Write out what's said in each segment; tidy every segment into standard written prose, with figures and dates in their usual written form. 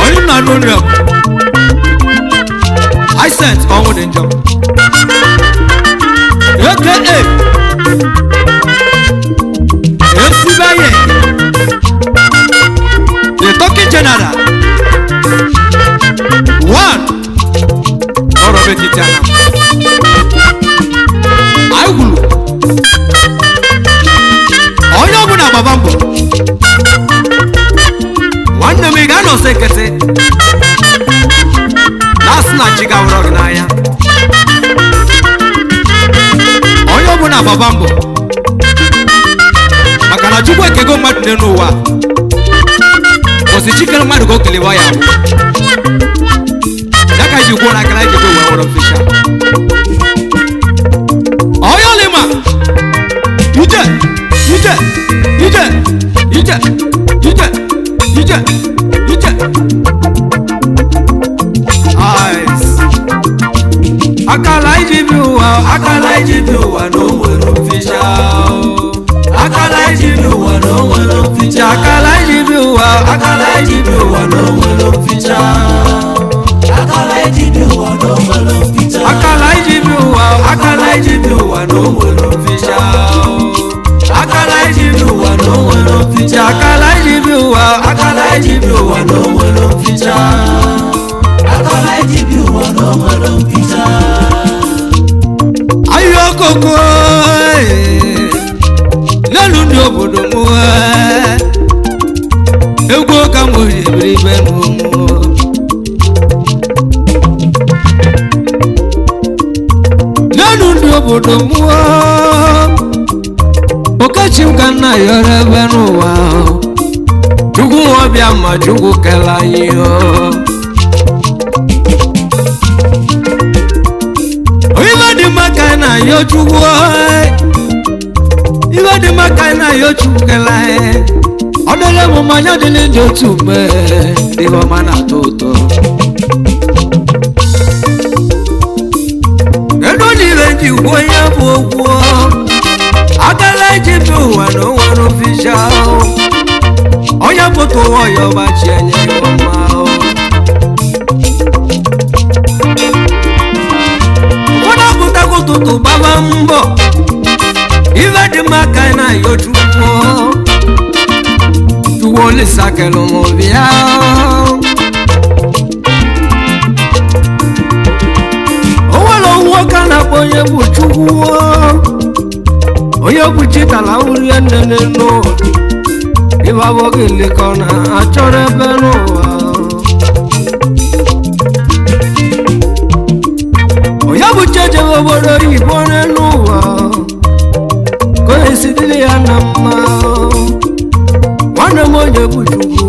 onye na n'onye I sent ọnwụ dị njọ aka esibaye the talking general one ọrụ betiti ana anyị gwuru onye ọbụla gbaba mbọ nwanne m ị ga-anọsọ ekete na-asị na chi gawụrọ gị n'anya onye ọbụla gbaba mbọ maka na Chukwu ekego mmadụ n'elu ụwa osi chikere mmadụ ka o kelewa ya bụ ya ka ji kwuo na aka na ejebe uwe nwere mficha onye olima ije ije ije ije ije ije ije akala ijibi ụwa na o nwere mficha akala ijibi ụwa na o nwere mficha akala ijibi ụwa na o nwere mficha akala ijibi ụwa na o nwere mficha akala ijibi ụwa na o nwere mficha akala ijibi ụwa na o nwere mficha akala ijibi ụwa na o nwere mficha akala ijibi ụwa na o nwere mficha ayokoko lẹ́nu ní obodo mú egwu ka m ribiri ibe n'ụmụ lẹ́nu ní obodo mú okechi m ka nna yọrọ ebe n'ụwa Chukwu ọbịa ma Chukwu kele anyị ibe dị mma ka na yọ Chukwu ibe dị mma ka na yọ Chukwu kele anyị ọ dịrị m mmanya dị n'ịdị otu mgbe ihe ọma na-atọ ụtọ ego niile ji gwuo ya bụ okwu akala iji bi ụwa na onwere ofisha onye pụta ụwa ya ọgbachi enye ya ọma ụfọdụ apụtago ụtụtụ gbaba mbọ ibe dị mma ka na yọ Chukwu Chukwu Olisa kele m bịa o nwere nwoke na-akpọ onye bụ Chukwu onye bụ chitala urie nnene n'ụwa ibe abụghị lekọ na achọrọ ebe n'ụwa onye bụ chejebe obodo oyibo n'ụwa ka onye sidiri ya na mma nwanne m onye bụ Chukwu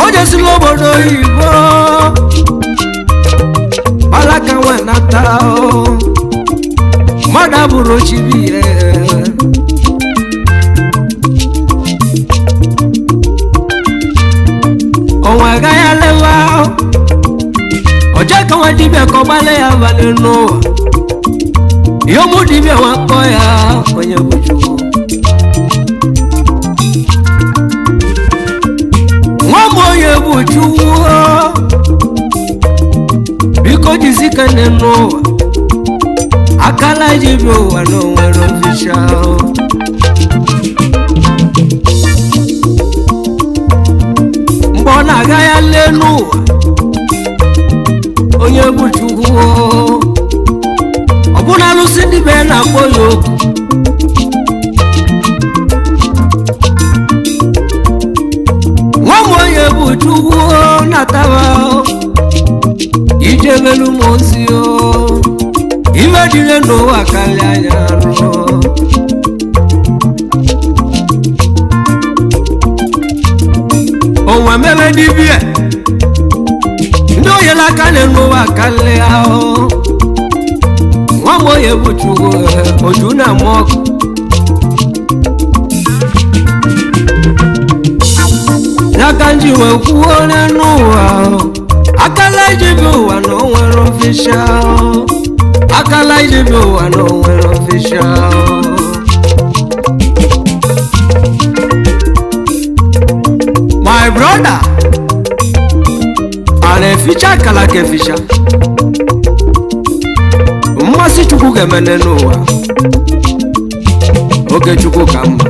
o jesila obodo oyibo alaka nwe nata mmadụ abụrụ chibi ya onwe agaghị alewa oje ka nwa dibịa ka ọ gbale ya abalị n'ụwa ihe ụmụ dibịa nwakọ ya onye bụ Chukwu nwa m onye bụ Chukwu biko jizike n'ụwa akala ijibi ụwa na onwere mficha mgbe ọ na-aga ya lee n'ụwa onye bụ Chukwu ọ bụ na alụsị ndị be na-akpọ ya okwu nwa m onye bụ Chukwu na-ataba ije melu m ozi iwe dịle n'ụwa karịa anya arụ onwe mebe dibịa ndị onyela aka n'ụwa karịa nwa m onye bụ Chukwu oju na-ama ọkụ n'aka nji wee kwuo n'ụwa akala ijibi ụwa na o nwere ofisha akala ijibi ụwa na onwere official. My brother, a na-eficha akala ka eficha. Mmasị Chukwu ga-emene n'ụwa, oge Chukwu ka mma.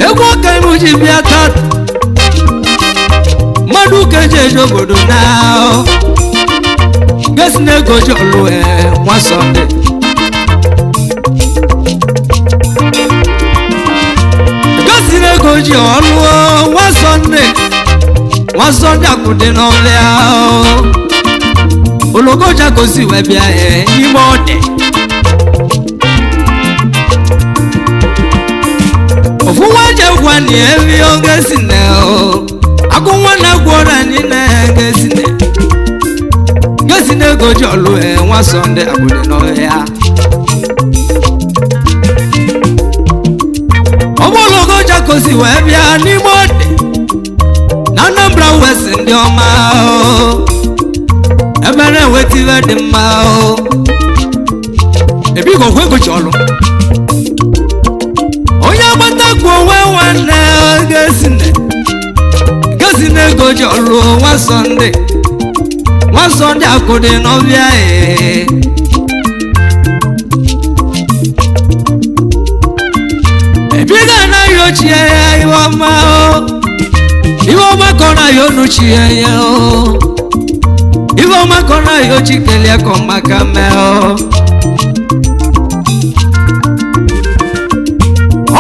Egwu ọka imu ji bịa tata, mmadụ ka eji eje obodo na gesi na-ego ji ọlụ nwa Sọnde. Gesi na-ego ji ọlụ nwa Sọnde akwụdị n'ọlịa. Ologoja gosi wee bịa n'ime ọdị. Ofu nwa je gwa ni evi oge sine agụ nwa na gwọrọ anyị na-ege sine. Gesi na-ego ji ọlụ nwa Sọnde akwụdị n'ọlịa. Ologoja gosi wee bịa n'ime ọdị na Anambra West ndị ọma. Emere wetiwe dị mma ebi go kwego chọlụ onye agbata gwu onwe nwanne gesine ego chọlụ nwa Sọnde akụdị n'ọbịa. Ebi ga na yochie ya iwe ọma ka ọ na yonuchie ya iwe ọma ka ọ na yochi kelee ka ọmaka mee.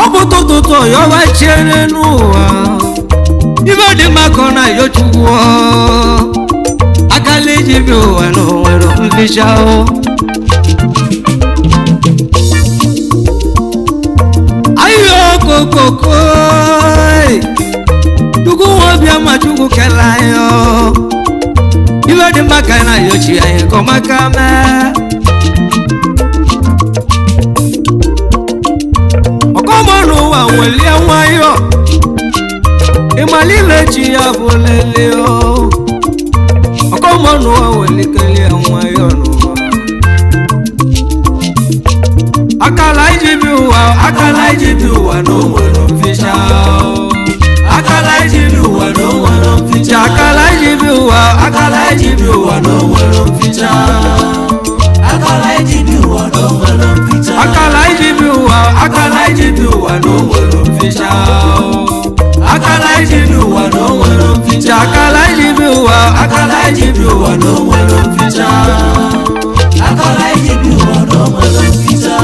Ọ bụ tụtụtụ yọwa chere n'ụwa ibe dị mma ka ọ na yochukwu akala ijibi ụwa na onwere mficha. Ayo kokoko Chukwu nwobịa ma Chukwu kele anyị iwe dị mma ka na yochi anyị ka ọmaka mee. Ọkọmọ n'ụwa welie nwayọ ịmalile chi ya bụ lele. Ọkọmọ n'ụwa welikelie nwayọ n'ụwa. Akala ijibi ụwa na onwere mficha. Akala ijibi ụwa na onwere mficha. Akala ijibi ụwa na onwere mficha. Akala ijibi ụwa na onwere mficha. Akala ijibi ụwa na onwere mficha. Akala ijibi ụwa na onwere mficha. Akala ijibi ụwa na onwere mficha. Akala ijibi ụwa na onwere mficha.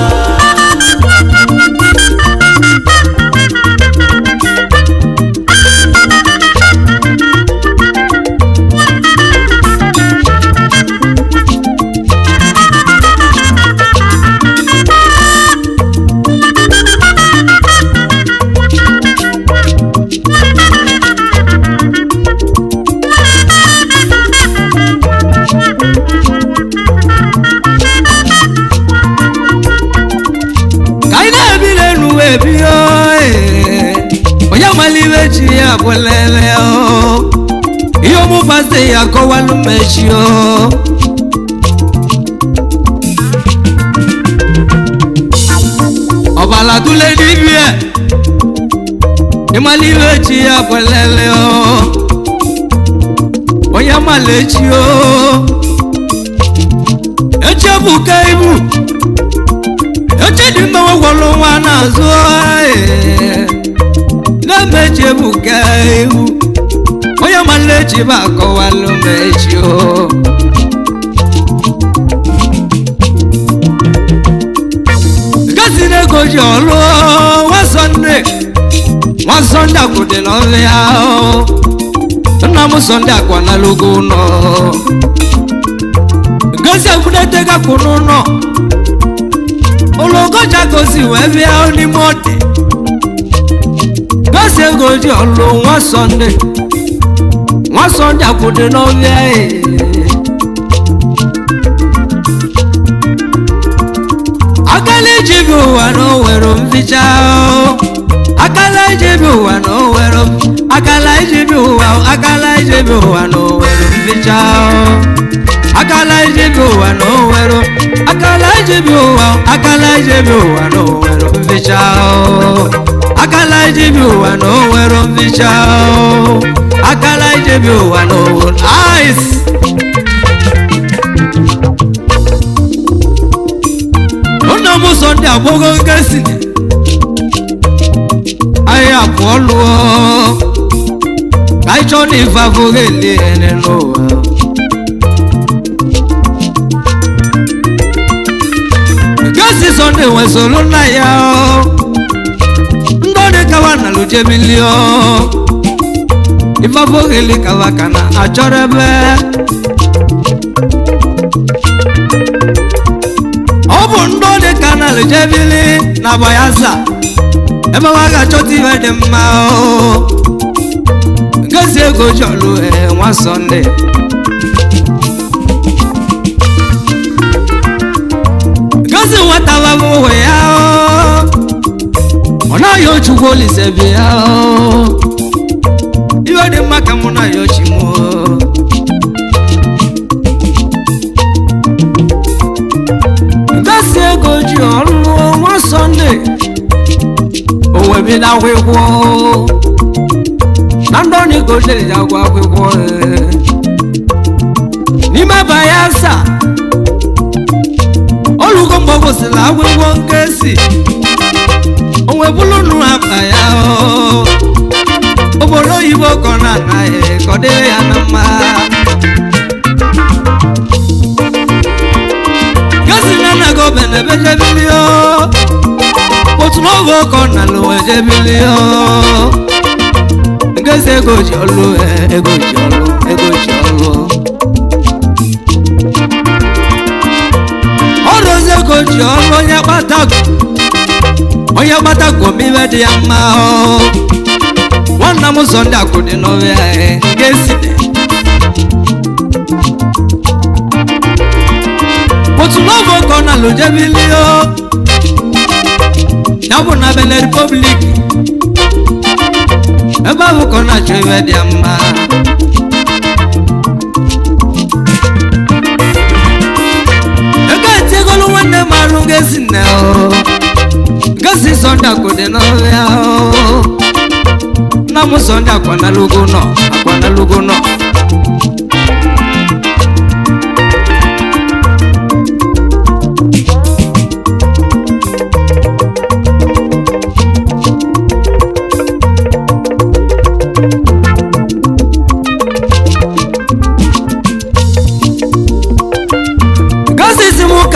Onye maliwe chi ya bụ lele ihe ọmụbasị ya kọwalụ mechi ọbala tụle dibịa ịmaliwe chi ya bụ lele onye malechi echebuka ibu eche dị mma gwọrọ nwa n'azụ na-emechebuka ibu onye malechi bụ akọwalụ mechi gasi na-ego ji ọlụ nwa Sọnde akwụdị n'ọlụ ya. Nna m Sọnde akwa na logo ụlọ gasi akwụdete gapụ n'ụlọ. Ologoja gosi wee bịa n'ime ọdị gasi ego ji ọlụ nwa Sọnde akwụdị n'ọlụ ya. Akala ijibi ụwa na onwere mficha. Akala ijibi ụwa na onwere akala ijibi ụwa na onwere mficha. akala ijibi ụwa na onwero akala ijibi ụwa akala ijibi ụwa na onwero mficha akala ijibi ụwa na onwero mficha akala ijibi ụwa na onwero ice ụnọ m Sunday agbogo nkesi ahịa abụọ lụọ ka anyị chọọ na ife afọghị eli ene n'ụwa nkesi Sunday nwesolu nna ya ndị ọdị kawa na lujebilio ife afọghị eli kawa ka na achọrọ ebe ọ bụ ndị ọdị ka na lujebili na Bayelsa ebe wa ga-achọta ife dị mma nkesi ego jọlụ nwa Sunday nkesi nwata babụ ụwe ya ọ naghị Chukwu Olise bi ya ife dị mma ka mụ na ya ochimụ nkesi ego ji ọrụ nwa Sunday onwe bi na akwụkwọ na ndị ọ na-egojere ya agwa akwụkwọ n'ime Bayelsa olugo mgbe ọ gosiri akwụkwọ nkesi onwe bụrụ nụ akpa ya obodo oyibo ka ọ na-anaghị ka ọ dịrị ya na mma nkesi na anaghị obene ebejebilio otu n'oge ọkọ na n'ụwa ejebilio nkesi ego ji ọlụ ego ji ọlụ ego ji ọlụ ọrụzi ego ji ọlụ onye gbatago ibe dị ya mma nwanna m Sunday akụ dị n'ọbịa nkesi otu n'oge ọkọ na lujebilio ya bụ na Benin Republic ebe ahụ ka ọ na-achọ iwe dị mma ego etiegolu nwanne m arụ ngezi nne ngezi Sunday akụ dị n'ọhịa nna m Sunday akwanalugo nọ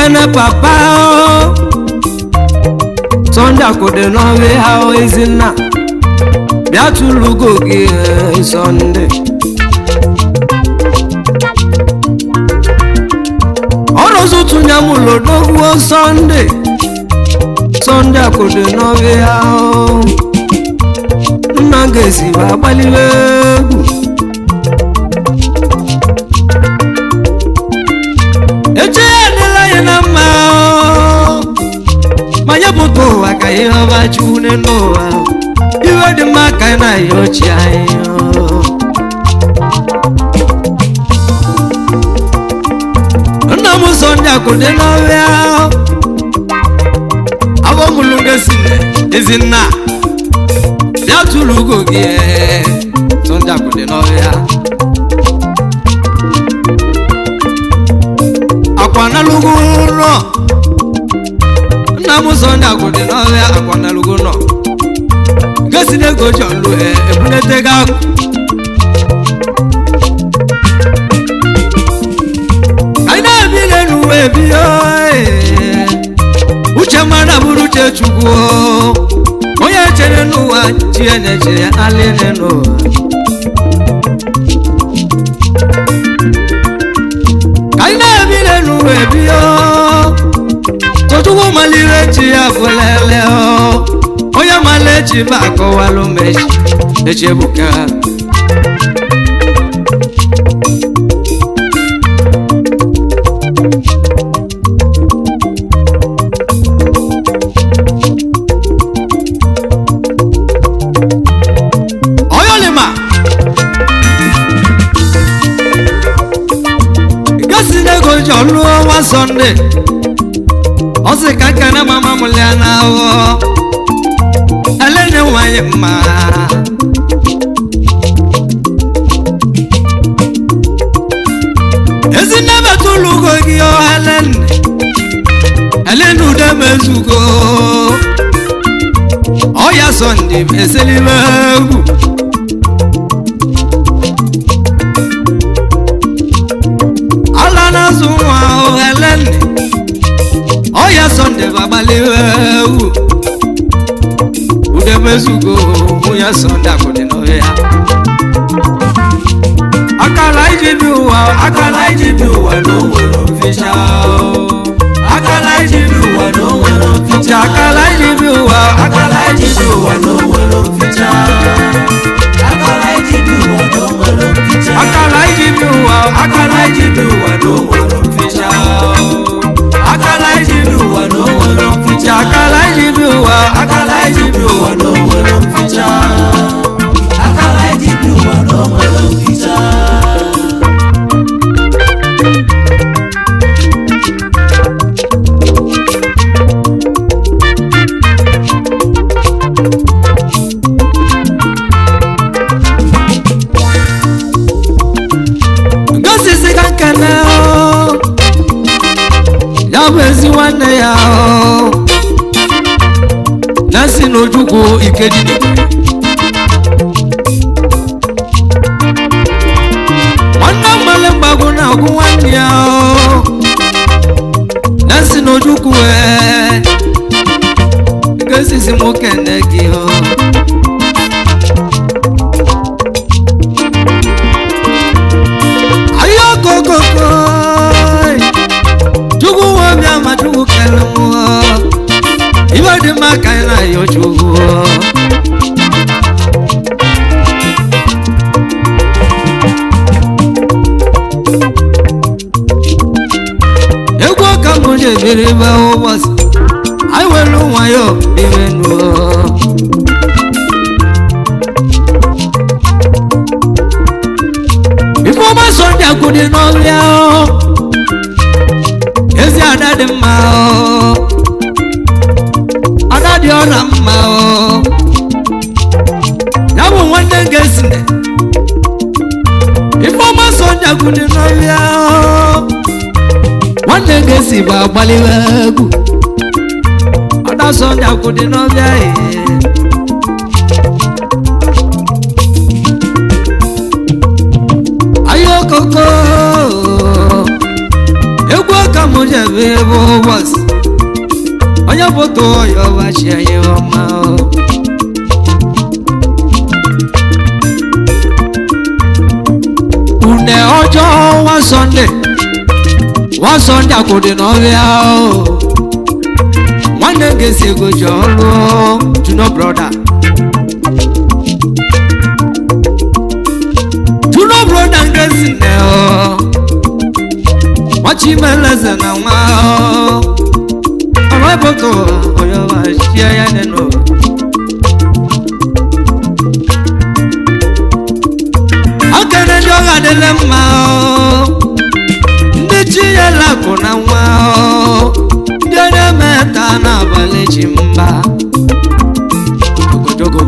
na papa Sunday akụ dị n'ọhịa Ezinna bịa tụlụgo gị Sunday ọrụzụ tụnye m lodogwuo Sunday akụ dị n'ọhịa nna ga-esi bụ agbaliwe egwu eche ya dịla ya na mma ma ya bụ ụwa ka ihe ọba chune n'ụwa iwe dị mma ka na ya ochie anyị nna m Sunday akụ dị n'ọhịa abọmụlụ ngesi Ezinna bịa tụrụ ugo gị Sunday akụ dị n'ọhịa akwanalugo nọ nna m Sunday akụ dị n'ọhịa akwanalugo nọ ngesi na-ego ji ọlụ ebunete gị akụ anyị na-ebi n'enuwe ebi uche mmadụ abụrụ uche Chukwu onye chere n'ụwa chi na-eche ya alịne n'ụwa anyị na-ebi n'enuwe ebi Chukwu malire chi ya bụlele onye mala echi ba akọwalụ m echi ebuka oyolima gasi nego Sunday ọ sị ka kene mama m lia na ahụ Helene nwanyị mma Ezinne betụlụ ugo gị o Helene ude mezugo Ọya Sunday eselibe egwu Ala na-azụ nwa o Helene Ọya Sunday babaliwe egwu Ude mezugo nwunye Sunday akụdị n'ọhịa Akala iji bi ụwa n'onwere mficha Akala iji bi ụwa n'onwere mficha Akala iji bi ụwa n'onwere mficha Akala iji bi ụwa n'onwere mficha Akala iji bi ụwa n'onwere mficha Akala iji bi ụwa n'onwere mficha Akala iji bi ụwa n'onwere mficha Akala iji bi ụwa n'onwere mficha Gosisi ka nkene ya bụ ezi nwanne ya Nancy n'Ojukwu Ikedidi nwanne mmale mgbagwo na-agwụ nwanne ya Nancy n'Ojukwu Gosisi nwoke nne gị Ayokokoko Chukwu wabịa ma Chukwu kele mụọ Ibe dị mma ka anyị na-ayọ Chukwu Egwu ọka m ji ebere ebe ụbọchị anyị were nwayọ ime nụọ Ifeọma Sunday akụdị n'ọhịa ezi ada dị mma ada dị ọra mma ya bụ nwanne Ngesine Ifeọma Sunday akụdị n'ọhịa nwanne Ngesi bụ agbaliwe egwu ada Sunday akụdị n'ọhịa Ayokoko egwu ọka m ji ebe ebe ụbọchị onye foto ya ọbachi anyị ọma une ọjọọ nwa Sunday akụdị n'ọhịa nwanne Ngesi ego ji ọrụ Junior brother Ngesine Wachimeleze na nwa Awaboto oyoba shia ya neno Akene njoga dele mma Ndi chiye lako na nwa Ndene meta na bale chimba Jogo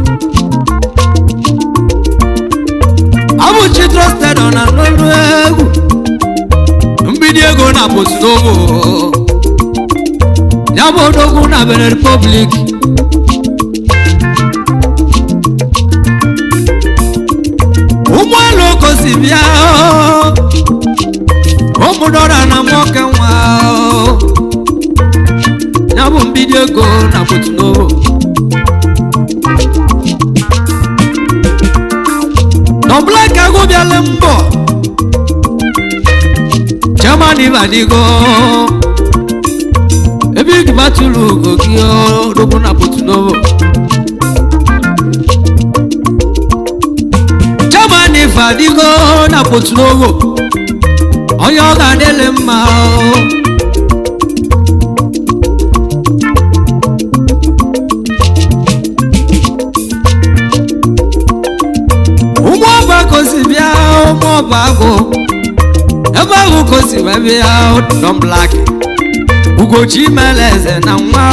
Abuchi trusted on another egwu Mbidi ego na Bosnovo ya bụ odogwu na Benin Republic ụmụelu okosi bịa ụmụdọra na nwoke nwa ya bụ mbidi ego na Bosnovo Black ago biale mbo Germany badigo Ebi kibatulu gogio Robo na Portunovo Germany badigo na Portunovo Oyo gadele mma Umwaba kozibia umwaba go Eba bụ kosi webe ya Don Black Ugochi meleze na nwa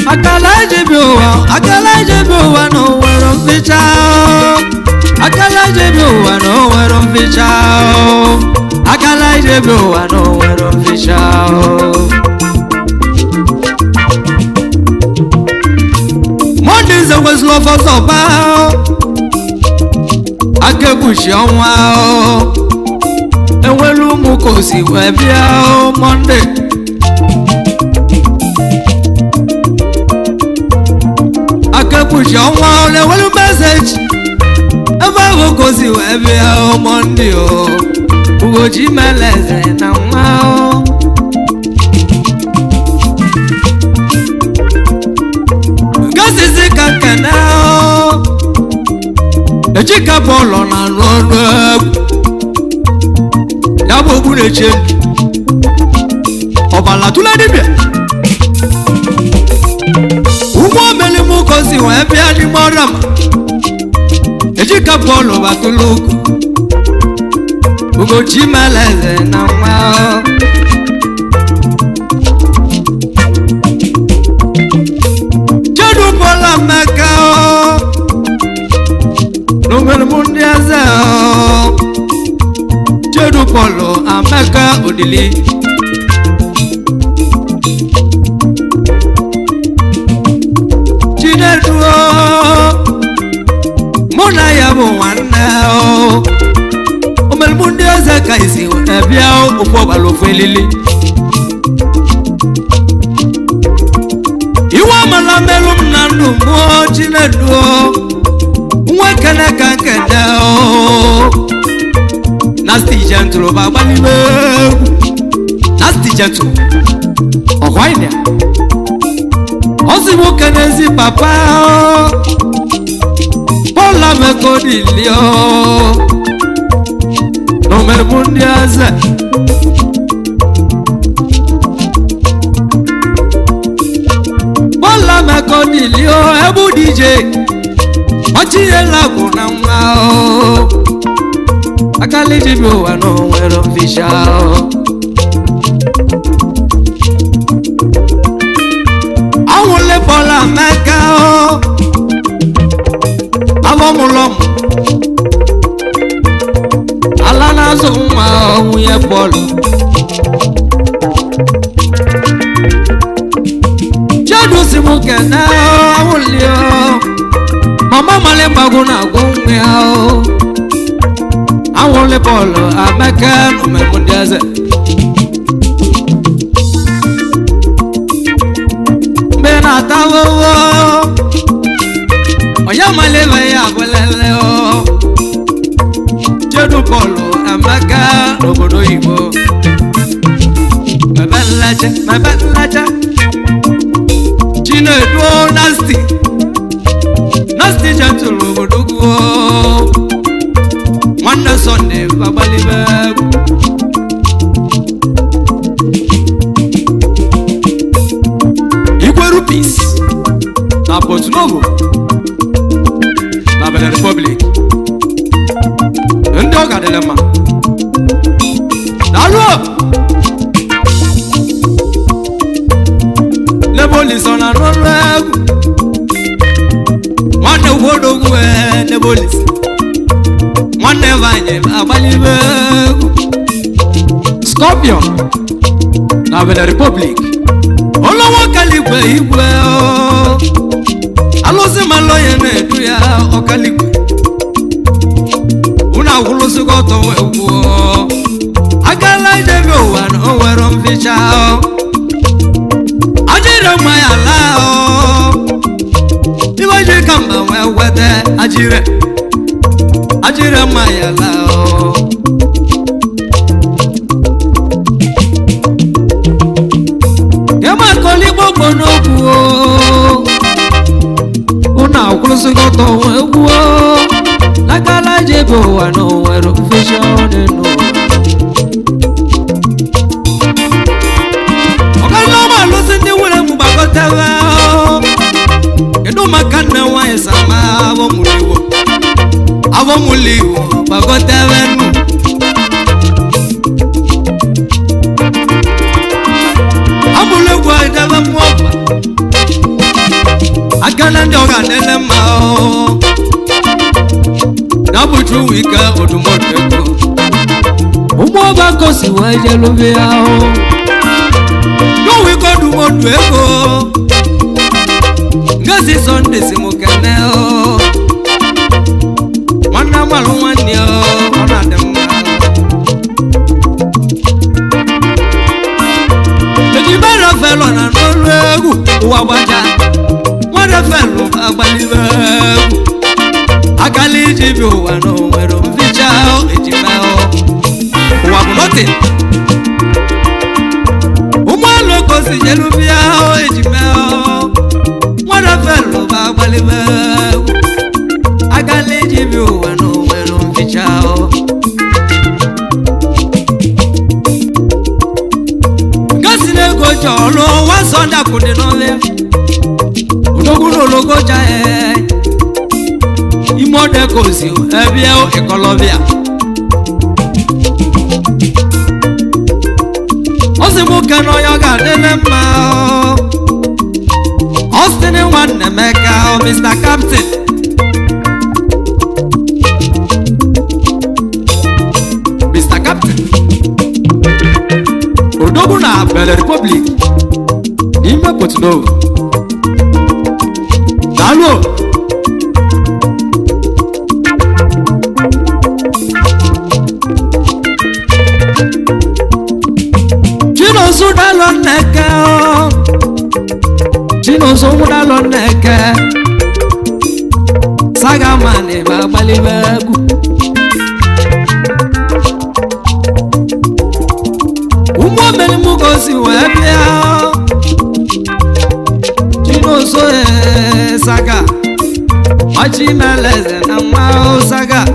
akala ejebi ụwa na onwere mficha akala ejebi ụwa na onwere mficha akala ejebi ụwa na onwere mficha Mondays was love for soba akebushi ọnwa enwelu ụmụ kosi wee bịa Monday akebushi ọnwa enwelu message ebe ahụ kosi wee bịa Monday Ugochi meleze na nwa gasịsị ka nkene ejika bọọlụ na anụ ọnụ egwu ya bụ ogbu na-eche ọbala tụla dibịa ụgbọ omeli m kosi wee bịa n'ime ọrịa ma ejika bọọlụ batụla okwu Ugochi meleze na nwa chedu bọọlụ Emeka n'onwere m ndị eze chedu bọọlụ Emeka Odili Chinedu mụ na ya bụ nwanne omere m ndị eze ka isi bịa ofu ọgbara ofu elili iwe amala merụ m na ndụ mmụọ Chinedu nwa kene ka nkene Nasty Gentle ba gbalibe Nasty Gentle ọkwaịna ọsị nwoke n'ezi papa Paul Emeka Odili n'omere m ndị eze Paul Emeka Odili ebu DJ ọchịnyela bụ na nwa akala ejebi ụwa na onwere mficha anwụle Paul Emeka abọmụlọm ala na-azụ nwa nwunye Paul chedusi m kene anwụli mama male mbagu na gungwe hao awole Paul Emeka numemundeze bena tawo oya male ya gwelele chedu Paul Emeka obodo Igbo mebelacha Chinedu Nasty Gentle obodo nwanne Sunday bagbalibe Igweru Peace na Port Novo na Benin Republic ndị ọga dịle mma daalụ Neboliso na n'ọrụ egwu nwanne ugbodogwu Nebolis nwanne Vanye agbalibe Scorpion na Benin Republic olowo kaligwe igwe alụsị maloye na-edu ya ọkaligwe una agwụlụsịgo ọtọ egwu akala ejebi ụwa na onwere mficha ajire mma ya laa ibeji ka mba wee wete ajire mma ya laa kemakoli gbogbo n'okwu una akwụsịgo ọtọ egwu lakala ejebi ụwa na onwere mficha ọdịnụ kedu maka nne nwanyị sama avọmụliwo gbagotewenu abụlegwu edebe mmụọba akele ndị ọga nene mma na bụchu wike odumodu ego ụmụọba kosi wee jelube ya n'owike odumodu ego ngezi Sunday si mụ kene nwanne amalụ nwanne ọ na-adị mma ejibere felo na n'olu egwu ụwa gbaja nwere felo agbalibe egwu akala iji bi ụwa na onwere mficha ejime ụwa bụ nọtị ụmụalụ kosi jelubia ejime nwere felo agbalibe egwu akala iji bi ụwa na onwere mficha gasi na-ego chọrọ nwa Sunday akwụdị n'ọbịa odogwuru ologoja ime ọdẹ kosi ẹbíẹ ìkọlọbíà ó sì mú kẹnu ọyọgà délé mma Austin nwanne Emeka Mr. Captain Mr. Captain odogwu na Benin Republic n'ime Porto-Novo daalụ Chinoso mudalo neke saga mane babali bagu umo meli mugosi webia Chinoso saga achi meleze na mao saga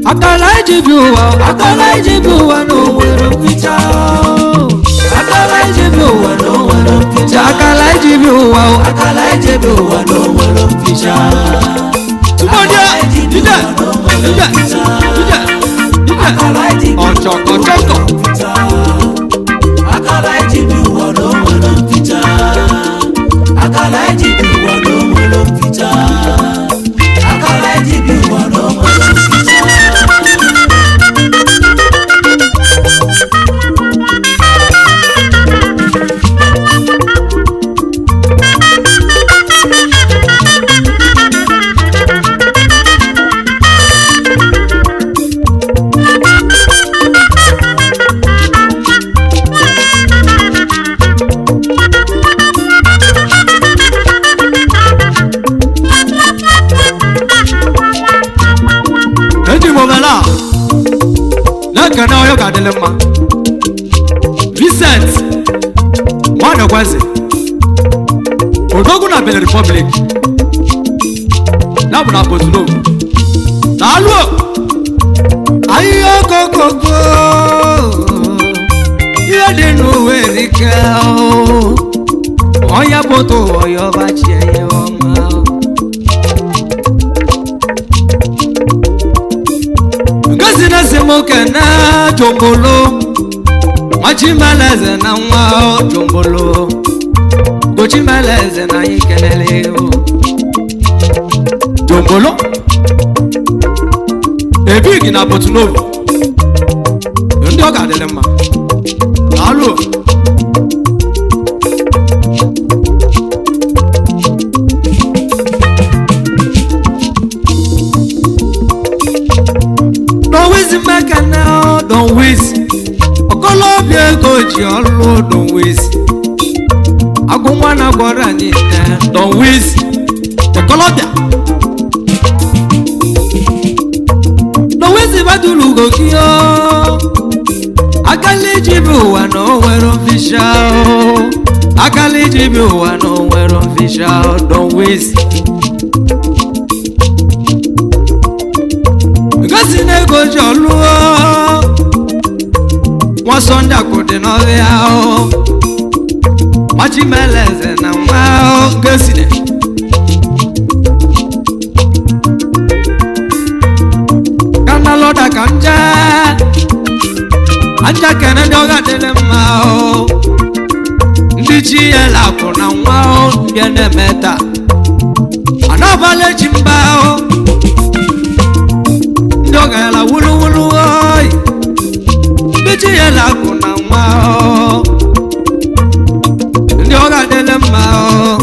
akala ijibiwa no wero picha akala ijibiwa no wero picha tumoja dida ochoko akala ijibiwa no wero picha akala ijibiwa no wero picha akala ijibiwa no wero picha Kana oyo kadelema Vincent mwana kwazi odogwu na Benin Republic na bụ na Porto-Novo daalụ ayo kokoko ihe dị n'uwe rike oya boto oyo bachi eye ọma Gazina semoke na jombolo Machimeleze na nwa jombolo Gochimeleze na ikelele jombolo Ebigi na Porto-Novo ndị ọ ga-adịle mma alụ Don't waste. Okolobia ego ji ọlụ don't waste. Agụnwa na gwara niile don't waste. Okolobia don't waste badulu gokio. Akali jibi ụwa na onwere official. Akali jibi ụwa na onwere official don't waste. Gasi na ego ji ọlụ nwa Sunday akwụdị n'ọbịa Machimeleze na nwa Gazina anja kene ndị ọga dịrị mma o ndị chi ya lakụ na nwa o ndị na-eme taa anabala echi mba o ndị ọga ya la wuluwulu oyi ndị chi ya lakụ na nwa o ndị ọga dịrị mma o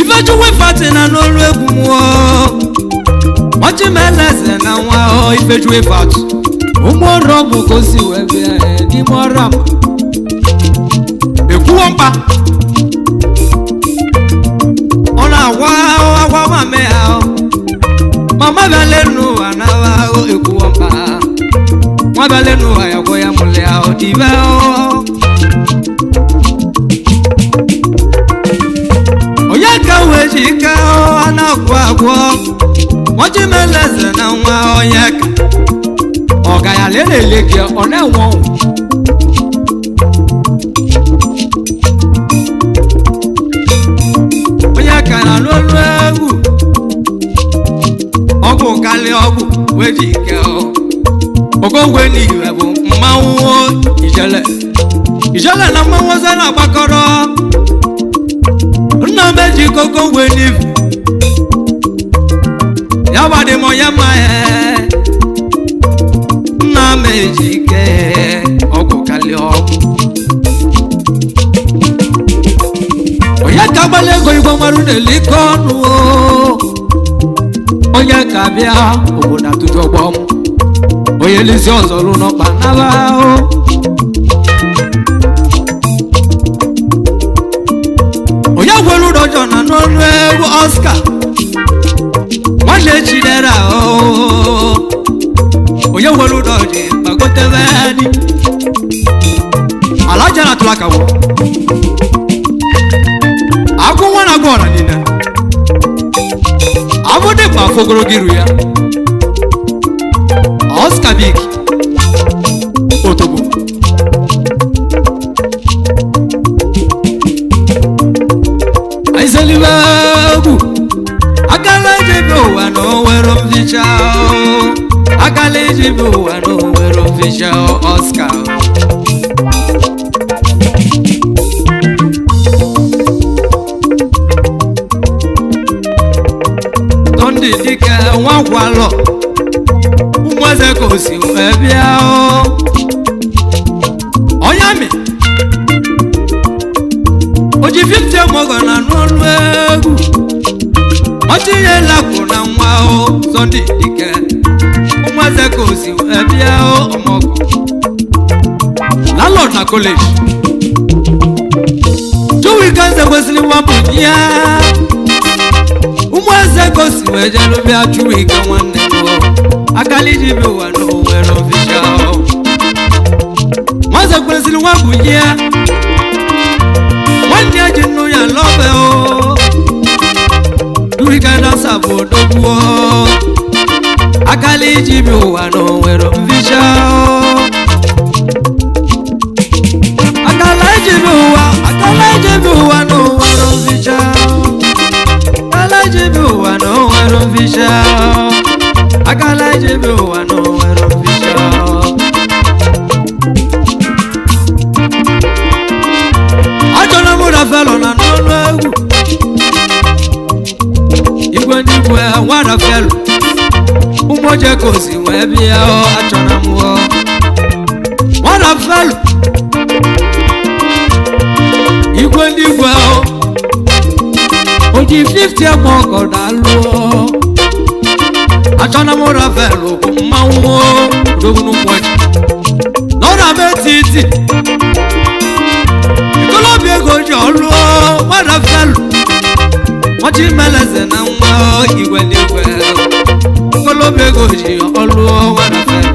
Ifechukwu Fatina n'olu egwu mụọ Ọchịmeleze na nwa o Ifechukwu Fatu ụmụ ọrụ ọgwụ gosi wee bịa n'ime ọrụ ama ekwuo mkpa ọ na-agwa agwa mame ya mama bịala n'ụwa n'awa ahụ ekwuo mkpa nwa bịala n'ụwa ya gwọ ya mụlị ahụ dibe onye ka wee ji ike a na-agwụ agwọ Ọchịmeleze na nwa onye ka ọ ga ya lelele gị ọ na-enwe ọnwụ onye ka na n'olu egwu ọgwụ kalị ọgwụ wee ji ike ogongwe n'iwe bụ mmanwụ ijele na mmanwụ ọzọ na-agbakọrọ nna m eji ogongwe n'ivu ya gbadị m onye mma nna m eji ike ọgwụ kalị ọgwụ onye ka gbalị ego igwe marụ na-elike ọnụ onye ka bịa obodo atụjụ ọgbọ m onye lezi ọzọ rụ n'ọkpa naba onye gwere ụdọjọ na n'ọnụ egwu Oscar nwanne Chidera onye nwere ụdọ ji gbagotebe dị alaja na atụla kawo agwụ nwa na agwụ ọra niile abụ dị mma afọ ogologo iru ya Oscar Big Otogbo aizeliwe egwu akala ejebe ụwa na onwere mficha akala ejebe ụwa na onwere mficha Oscar tọndị dịka nwa gwalọ ụmụeze ka o si wee bịa onye amị o ji 50 mọgọ na n'ọnụ egwu Ọchịnyela kwụ na nwa Sunday dike ụmụeze ka o si wee bịa ọmọgọ landlord na college Chukwuikenze kwesịrị nwapụ ya ụmụeze ka o si wee jelu bịa Chukwuike nwanne akali ji bi ụwa na onwere ofisha nweze kwesịrị nwapụ ya nwanne ya ji nnu ya lọbe Chukwuikenze bụ odogwu akali ji bi ụwa na onwere ofisha akala ji bi ụwa na onwere ofisha akala ji bi ụwa na onwere ofisha akala ji bi ụwa na onwere ofisha achọrọ m Rafelo na n'ọnụ egwu igwe n'igwe nwa Rafelo ụmụoje ka o si wee bịa achọrọ m nwa Rafelo igwe n'igwe o ji 50 mọgọ dalụ achọrọ m Rafelo bụ mmanwụ odogwu n'ụbọchị n'ọrụ ama etiti ikolobịa ego ji ọlụ nwa Rafelo Ọchịmeleze na nwa igwe n'igwe ikolobịa ego ji ọlụ nwa Rafelo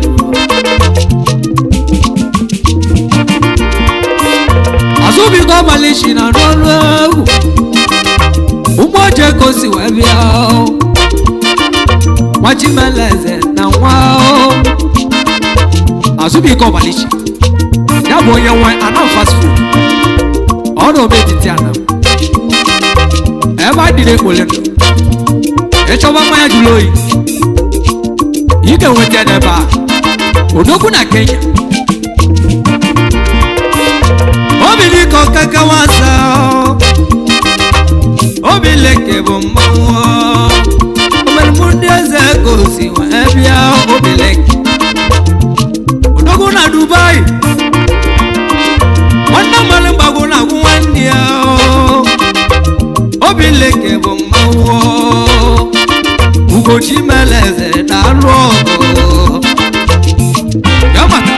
azụbigo ọbalịshi na n'ọnụ egwu ụmụoje ka o si wee bịa Ọchịmeleze na nwa azụbigo ọbalịshi ya bụ onye nwe Anam fast food ọrụ ometiti Anam ebe adịrị ekpole ndụ echọba mmanya jụrụ oyi ị ga-enweta ya n'ebe a odogwu na Kenya obiliko kaka nwasa obileke bụ mmanwụ omeremụ ndị eze gosi wee bịa obileke odogwu na Dubai nwanne mmadụ mgbagwo na agwụ nwanne ya obileke bụ mmanwụ Ugochi meleze na-alụ ọgụ ya maka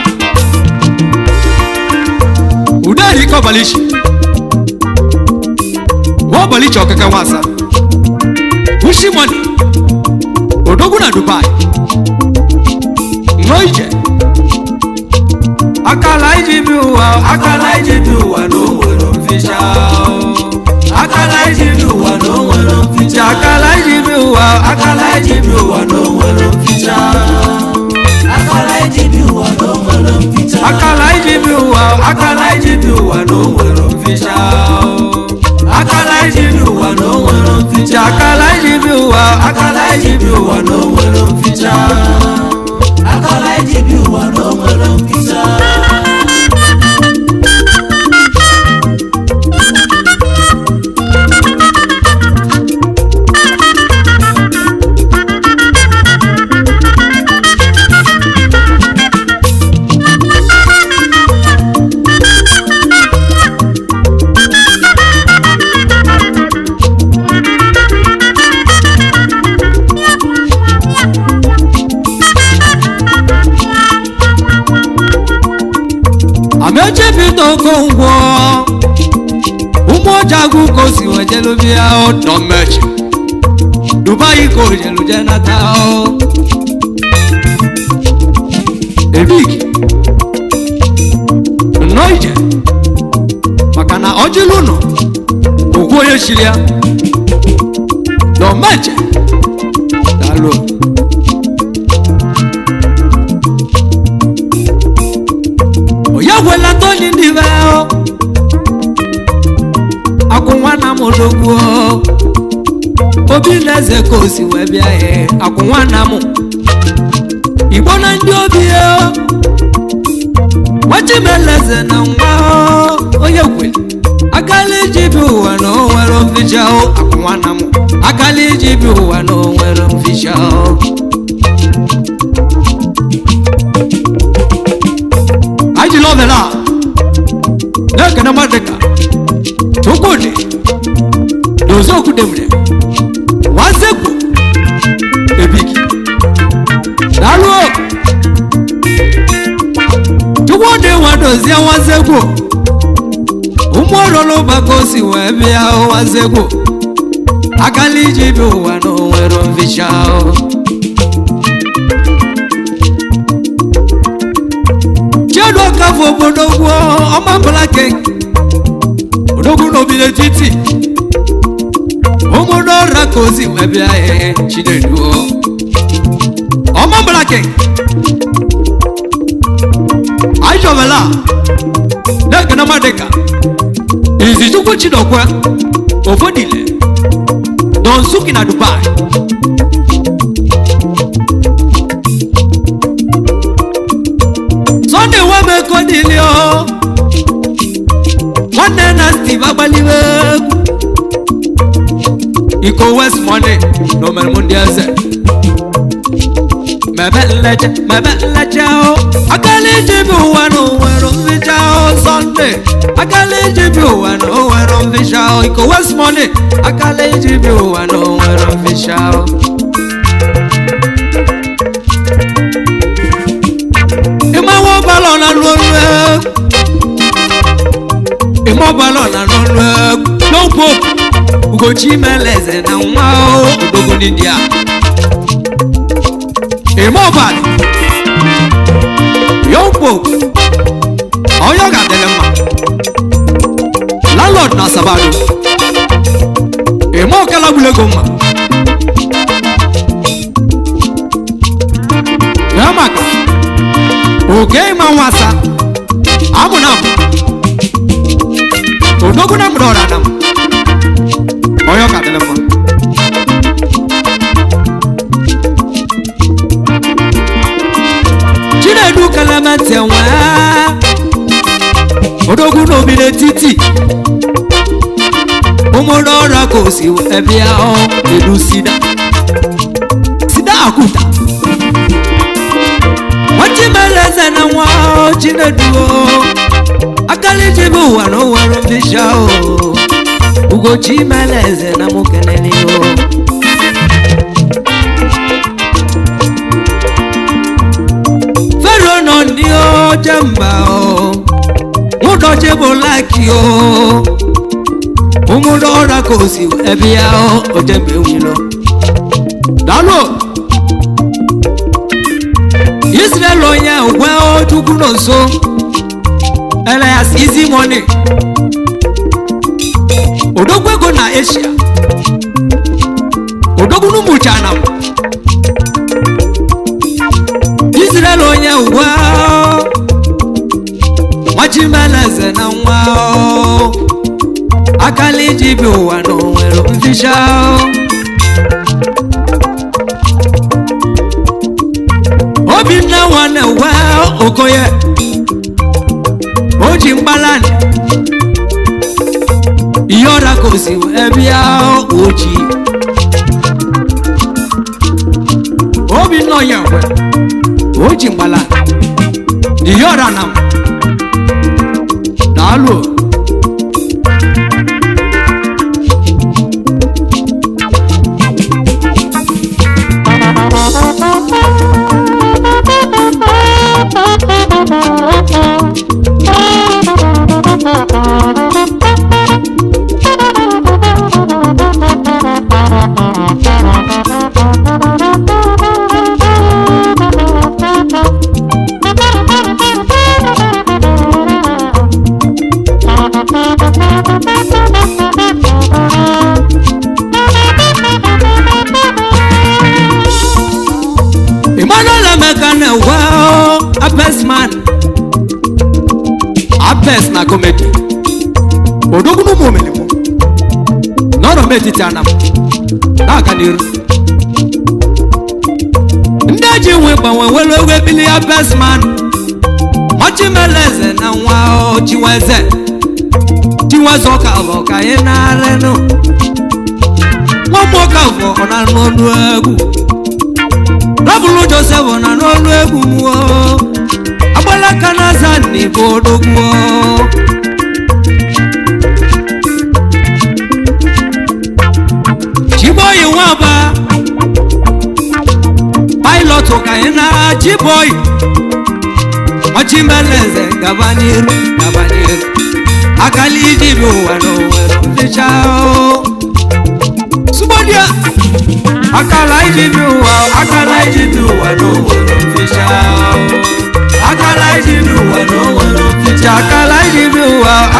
udari kọbalishi wọbalichi ọkaka nwasa ushi money odogwu na Dubai nọ ije akala iji bi ụwa na o nwere mficha akala iji bi ụwa na o nwere mficha akala iji bi ụwa na o nwere mficha akala iji bi ụwa na o nwere mficha akala iji bi ụwa na o nwere mficha akala iji bi ụwa na o nwere mficha akala iji bi ụwa na o nwere mficha akala iji bi ụwa na o nwere mficha amechepita okongwo ụmụọjagwu ka o si wejelubia ọdọmechi Dubai ka o jeluje nata ebiki nnọọ ije maka na ọjịlụ nọ ogwu onye chiri ya dọmechi dalụ oyagwela toni ndive akwụnwana m odogwu obi na-eze ka o si wee bịa akwụnwana m igbo na ndị obi nwachimeleze na nwa onye kwe akala iji bi ụwa na o nwere mficha akwụnwana m akala iji bi ụwa na o nwere mficha aji lovela nekene madeka tukudi dozoku demre wazegu ebiki daluo tukwode wadozia wazegu umorolo bakosi webia wazegu akali jibu wano wero mvishao Chedo kafo bodogwo ọma blake odogwu n'obile titi omodora kozi webia chinedu ọma blake ajovela nekena madeka izi chukwu chinokwe ofodile don suki na Dubai Sunday wame kodilio One na Steve agbaliwe Iko West Money no mer mundiaze Mebe leche o Akali jibu wano wero mvisha o Sunday Akali jibu wano wero mvisha o Iko West Money Akali jibu wano wero mvisha o balona lolwe imo balona lolwe no pop Ugochi meleze na nwa odogo n'India imo bal yo pop oyo ga dele ma landlord na sabado imo kala bulego ma yamaka okay mawasa amuna odoguna mdora nam oyo ka telefon element enwe odogwu n'obi n'etiti ụmụrụ ọrụ ka o si ebe ahụ elu sida akwụta Wachimeleze na nwa Chinedu Akaliji bụ ụwa na onwere mfisha Ugo Chimeleze na mukeneni Fero no ni o jamba Mudo jebo laki o Umudo ora kosi ebia o jembe wilo Dalo Israel onya ogwa ojugu no so Elias easy money Odogwe go na Asia Odogwu no muchana Israel onya ogwa Wachimeleze na nwa Akaliji bi ụwa no nwere mfisha Obinna wane wa okoye Oji mbalani Iyora kosi ebia oji Obinna yawe Oji mbalani Iyora nam Dalu Abes na comedy Odogwu no momelimu Noro metiti anam Na kaniru Ndeji webanwe welo bili Abes man Wachimeleze na nwa Chiweze Chiwezo kavo ka ina reno Wamo kavo ona nonu egwu Rabulu Joseph ona nonu egwu muo Abala kanazani bodogwo Chiboy waba Pilot okaina Chiboy Wachimeleze gabaniru Akaliji bi ụwa n'onwere mfichao Subodia Akaliji bi ụwa n'onwere mfichao Akaliji bi ụwa n'onwere mfichao Akaliji bi ụwa n'onwere mfichao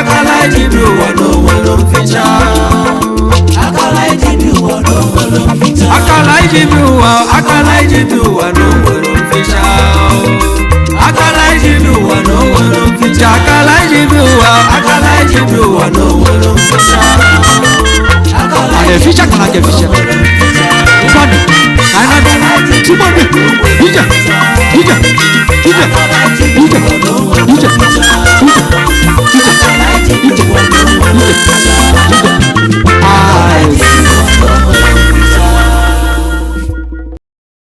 Akaliji bi ụwa n'onwere mfichao Akaliji bi ụwa n'onwere mfichao Akaliji bi ụwa n'onwere mfichao Akaliji bi ụwa n'onwere mfichao Ane ficha kana ke ficha Ubani Kana Chiboni Hija